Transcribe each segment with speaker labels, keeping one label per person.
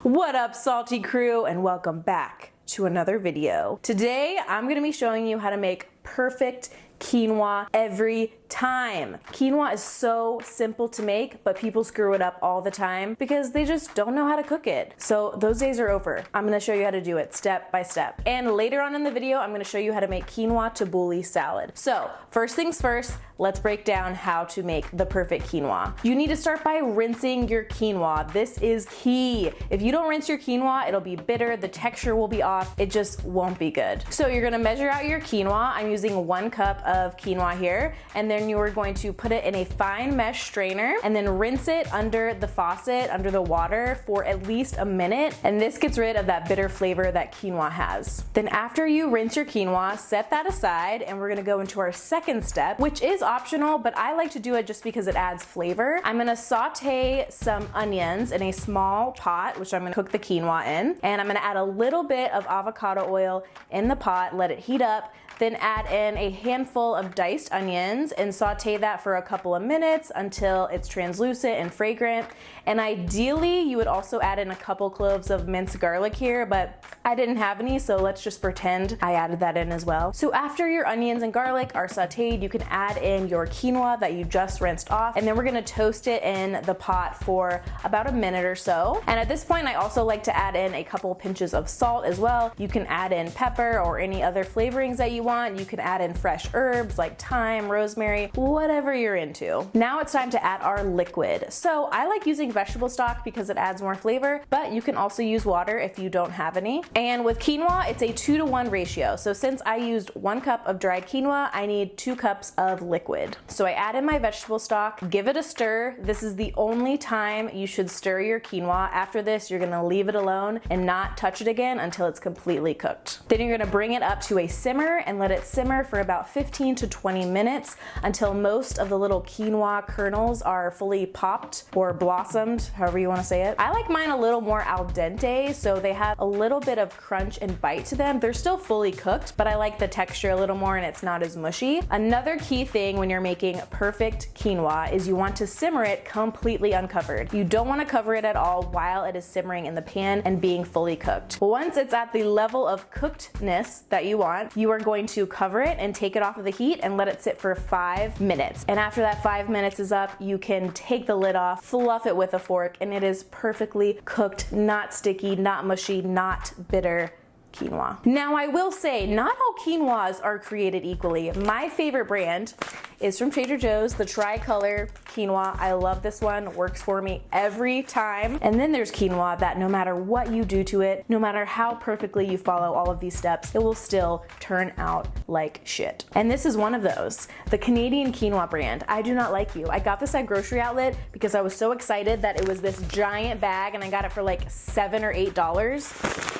Speaker 1: What up, salty crew, and welcome back to another video. Today I'm gonna be showing you how to make perfect quinoa every time. Quinoa is so simple to make, but people screw it up all the time because they just don't know how to cook it. So those days are over. I'm gonna show you how to do it step by step. And later on in the video, I'm gonna show you how to make quinoa tabbouleh salad. So first things first, let's break down how to make the perfect quinoa. You need to start by rinsing your quinoa. This is key. If you don't rinse your quinoa, it'll be bitter, the texture will be off, it just won't be good. So you're gonna measure out your quinoa. I'm using 1 cup of quinoa here, and then you are going to put it in a fine mesh strainer and then rinse it under the faucet, under the water for at least a minute, and this gets rid of that bitter flavor that quinoa has. Then after you rinse your quinoa, set that aside, and we're gonna go into our second step, which is optional, but I like to do it just because it adds flavor. I'm gonna saute some onions in a small pot, which I'm gonna cook the quinoa in, and I'm gonna add a little bit of avocado oil in the pot, let it heat up, then add in a handful of diced onions and saute that for a couple of minutes until it's translucent and fragrant. And ideally, you would also add in a couple cloves of minced garlic here, but I didn't have any, so let's just pretend I added that in as well. So after your onions and garlic are sauteed, you can add in your quinoa that you just rinsed off, and then we're gonna toast it in the pot for about a minute or so. And at this point, I also like to add in a couple pinches of salt as well. You can add in pepper or any other flavorings that you want. You can add in fresh herbs like thyme, rosemary, whatever you're into. Now it's time to add our liquid. So I like using vegetable stock because it adds more flavor, but you can also use water if you don't have any. And with quinoa, it's a 2-to-1 ratio. So since I used 1 cup of dried quinoa, I need 2 cups of liquid. So I add in my vegetable stock, give it a stir. This is the only time you should stir your quinoa. After this, you're gonna leave it alone and not touch it again until it's completely cooked. Then you're gonna bring it up to a simmer and let it simmer for about 15 to 20 minutes until most of the little quinoa kernels are fully popped or blossomed, however you want to say it. I like mine a little more al dente, so they have a little bit of crunch and bite to them. They're still fully cooked, but I like the texture a little more and it's not as mushy. Another key thing when you're making perfect quinoa is you want to simmer it completely uncovered. You don't want to cover it at all while it is simmering in the pan and being fully cooked. Once it's at the level of cookedness that you want, you are going to cover it and take it off of the heat and let it sit for 5 minutes. And after that 5 minutes is up, you can take the lid off, fluff it with a fork, and it is perfectly cooked, not sticky, not mushy, not bitter quinoa. Now I will say, not all quinoas are created equally. My favorite brand is from Trader Joe's, the tricolor quinoa. I love this one, works for me every time. And then there's quinoa that no matter what you do to it, no matter how perfectly you follow all of these steps, it will still turn out like shit. And this is one of those, the Canadian quinoa brand. I do not like you. I got this at Grocery Outlet because I was so excited that it was this giant bag and I got it for like $7 or $8.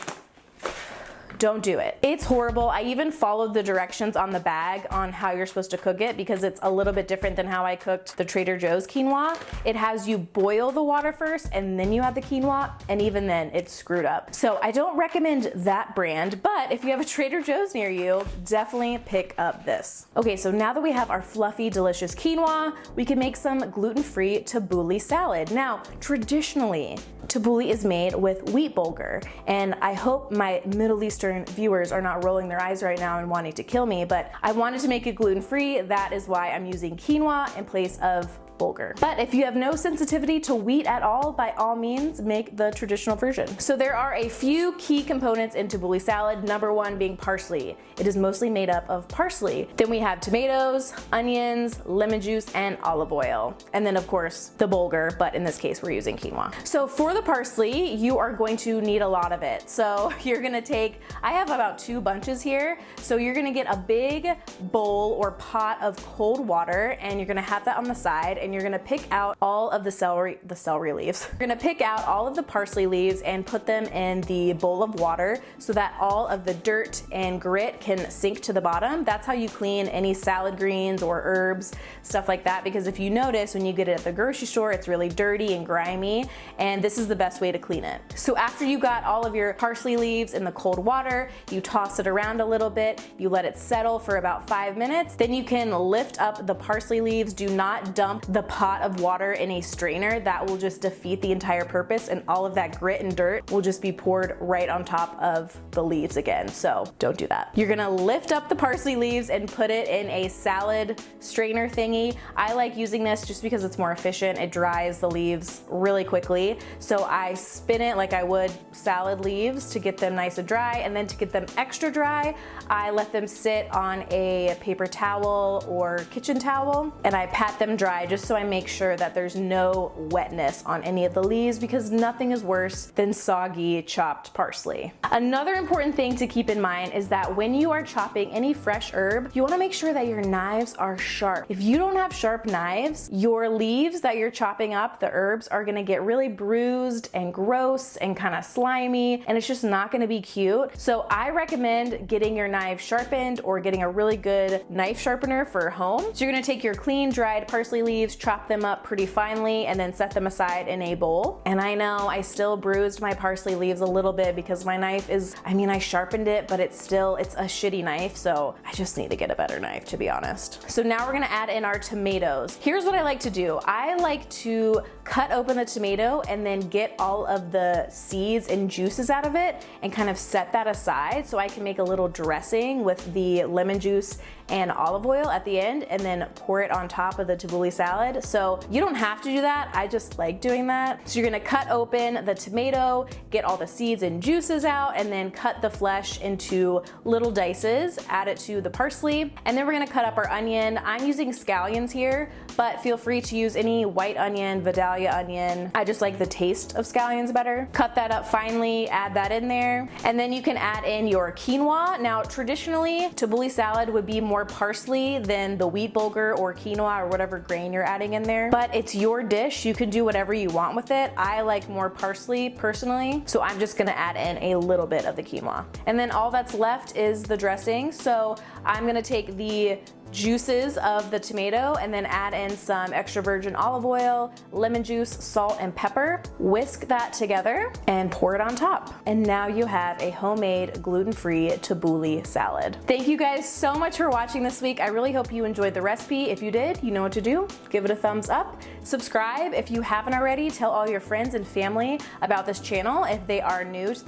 Speaker 1: Don't do it. It's horrible. I even followed the directions on the bag on how you're supposed to cook it because it's a little bit different than how I cooked the Trader Joe's quinoa. It has you boil the water first and then you add the quinoa, and even then it's screwed up. So I don't recommend that brand, but if you have a Trader Joe's near you, definitely pick up this. Okay, so now that we have our fluffy, delicious quinoa, we can make some gluten-free tabbouleh salad. Now, traditionally, tabbouleh is made with wheat bulgur, and I hope my Middle Eastern viewers are not rolling their eyes right now and wanting to kill me, but I wanted to make it gluten-free. That is why I'm using quinoa in place of bulgur. But if you have no sensitivity to wheat at all, by all means, make the traditional version. So there are a few key components in tabbouleh salad. Number 1 being parsley. It is mostly made up of parsley. Then we have tomatoes, onions, lemon juice, and olive oil. And then of course the bulgur, but in this case we're using quinoa. So for the parsley, you are going to need a lot of it. So you're gonna take, I have about 2 bunches here. So you're gonna get a big bowl or pot of cold water, and you're gonna have that on the side, and you're gonna pick out all of the celery leaves. You're gonna pick out all of the parsley leaves and put them in the bowl of water so that all of the dirt and grit can sink to the bottom. That's how you clean any salad greens or herbs, stuff like that, because if you notice when you get it at the grocery store, it's really dirty and grimy, and this is the best way to clean it. So after you got all of your parsley leaves in the cold water, you toss it around a little bit, you let it settle for about 5 minutes, then you can lift up the parsley leaves. Do not dump the pot of water in a strainer, that will just defeat the entire purpose, and all of that grit and dirt will just be poured right on top of the leaves again. So don't do that. You're gonna lift up the parsley leaves and put it in a salad strainer thingy. I like using this just because it's more efficient. It dries the leaves really quickly. So I spin it like I would salad leaves to get them nice and dry, and then to get them extra dry, I let them sit on a paper towel or kitchen towel, and I pat them dry just so I make sure that there's no wetness on any of the leaves, because nothing is worse than soggy chopped parsley. Another important thing to keep in mind is that when you are chopping any fresh herb, you want to make sure that your knives are sharp. If you don't have sharp knives, your leaves that you're chopping up, the herbs, are going to get really bruised and gross and kind of slimy, and it's just not going to be cute. So I recommend getting your knife sharpened or getting a really good knife sharpener for home. So you're going to take your clean dried parsley leaves, chop them up pretty finely, and then set them aside in a bowl. And I know I still bruised my parsley leaves a little bit because my knife is, I mean, I sharpened it, but it's a shitty knife, so I just need to get a better knife, to be honest. So now we're gonna add in our tomatoes. Here's what I like to do. I like to cut open the tomato and then get all of the seeds and juices out of it and kind of set that aside so I can make a little dressing with the lemon juice and olive oil at the end, and then pour it on top of the tabbouleh salad. So you don't have to do that, I just like doing that. So you're gonna cut open the tomato, get all the seeds and juices out, and then cut the flesh into little dices, add it to the parsley, and then we're gonna cut up our onion. I'm using scallions here, but feel free to use any white onion, Vidalia onion. I just like the taste of scallions better. Cut that up finely, add that in there, and then you can add in your quinoa. Now traditionally, tabbouleh salad would be more parsley than the wheat bulgur or quinoa or whatever grain you're adding in there, but it's your dish. You can do whatever you want with it. I like more parsley personally, so I'm just gonna add in a little bit of the quinoa. And then all that's left is the dressing. So I'm gonna take the juices of the tomato and then add in some extra virgin olive oil, lemon juice, salt, and pepper. Whisk that together and pour it on top. And now you have a homemade gluten-free tabbouleh salad. Thank you guys so much for watching this week. I really hope you enjoyed the recipe. If you did, you know what to do. Give it a thumbs up. Subscribe if you haven't already. Tell all your friends and family about this channel if they are new to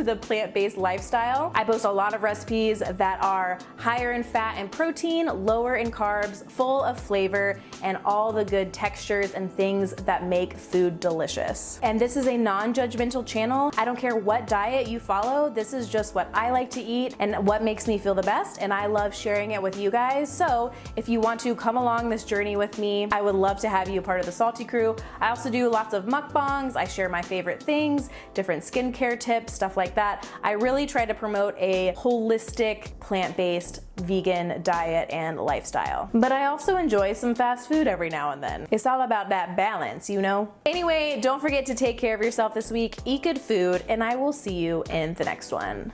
Speaker 1: the plant-based lifestyle. I post a lot of recipes that are higher in fat and protein, lower in carbs, full of flavor, and all the good textures and things that make food delicious. And this is a non-judgmental channel. I don't care what diet you follow. This is just what I like to eat and what makes me feel the best, and I love sharing it with you guys. So if you want to come along this journey with me, I would love to have you a part of the Salty Crew. I also do lots of mukbangs. I share my favorite things, different skincare tips, stuff like that. I really try to promote a holistic, plant-based, vegan diet and lifestyle. But I also enjoy some fast food every now and then. It's all about that balance, you know? Anyway, don't forget to take care of yourself this week, eat good food, and I will see you in the next one.